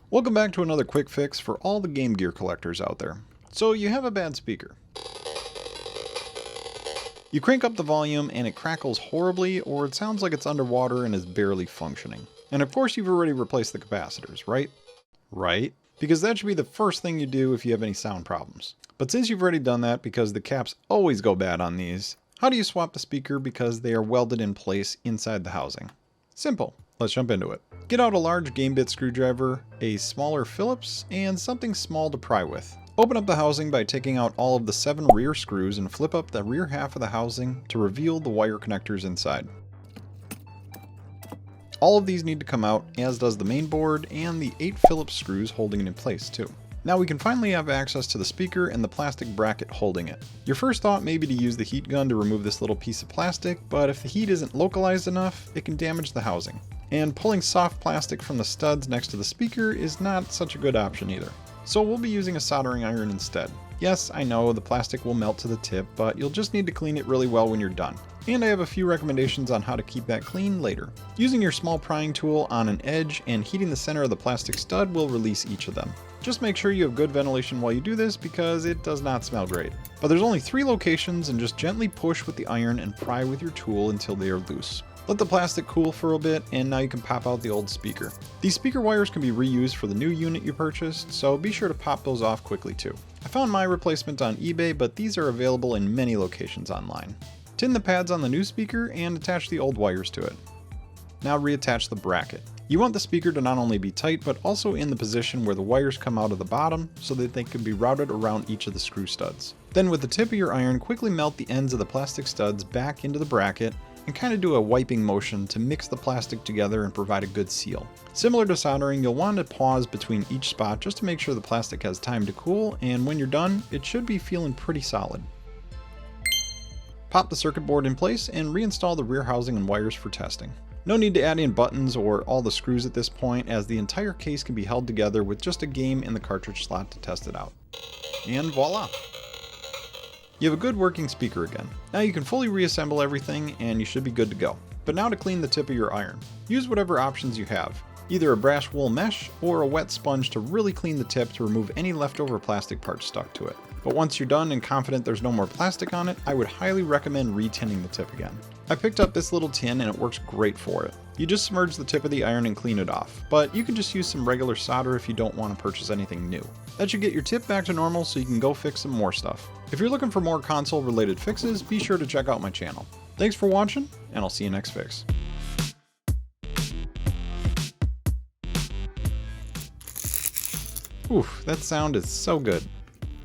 Welcome back to another quick fix for all the Game Gear collectors out there. So you have a bad speaker. You crank up the volume and it crackles horribly, or it sounds like it's underwater and is barely functioning. And of course you've already replaced the capacitors, right? Right? Because that should be the first thing you do if you have any sound problems. But since you've already done that, because the caps always go bad on these, how do you swap the speaker because they are welded in place inside the housing? Simple. Let's jump into it. Get out a large game bit screwdriver, a smaller Phillips, and something small to pry with. Open up the housing by taking out all of the 7 rear screws and flip up the rear half of the housing to reveal the wire connectors inside. All of these need to come out, as does the main board and the 8 Phillips screws holding it in place too. Now we can finally have access to the speaker and the plastic bracket holding it. Your first thought may be to use the heat gun to remove this little piece of plastic, but if the heat isn't localized enough, it can damage the housing. And pulling soft plastic from the studs next to the speaker is not such a good option either. So we'll be using a soldering iron instead. Yes, I know the plastic will melt to the tip, but you'll just need to clean it really well when you're done. And I have a few recommendations on how to keep that clean later. Using your small prying tool on an edge and heating the center of the plastic stud will release each of them. Just make sure you have good ventilation while you do this because it does not smell great. But there's only 3 locations, and just gently push with the iron and pry with your tool until they are loose. Let the plastic cool for a bit, and now you can pop out the old speaker. These speaker wires can be reused for the new unit you purchased, so be sure to pop those off quickly too. I found my replacement on eBay, but these are available in many locations online. Tin the pads on the new speaker and attach the old wires to it. Now reattach the bracket. You want the speaker to not only be tight, but also in the position where the wires come out of the bottom so that they can be routed around each of the screw studs. Then with the tip of your iron, quickly melt the ends of the plastic studs back into the bracket and kind of do a wiping motion to mix the plastic together and provide a good seal. Similar to soldering, you'll want to pause between each spot just to make sure the plastic has time to cool, and when you're done, it should be feeling pretty solid. Pop the circuit board in place and reinstall the rear housing and wires for testing. No need to add in buttons or all the screws at this point, as the entire case can be held together with just a game in the cartridge slot to test it out. And voila! You have a good working speaker again. Now you can fully reassemble everything and you should be good to go. But now to clean the tip of your iron. Use whatever options you have. Either a brass wool mesh or a wet sponge to really clean the tip to remove any leftover plastic parts stuck to it. But once you're done and confident there's no more plastic on it, I would highly recommend re-tinning the tip again. I picked up this little tin and it works great for it. You just submerge the tip of the iron and clean it off, but you can just use some regular solder if you don't want to purchase anything new. That should get your tip back to normal so you can go fix some more stuff. If you're looking for more console related fixes, be sure to check out my channel. Thanks for watching, and I'll see you next fix. Oof, that sound is so good.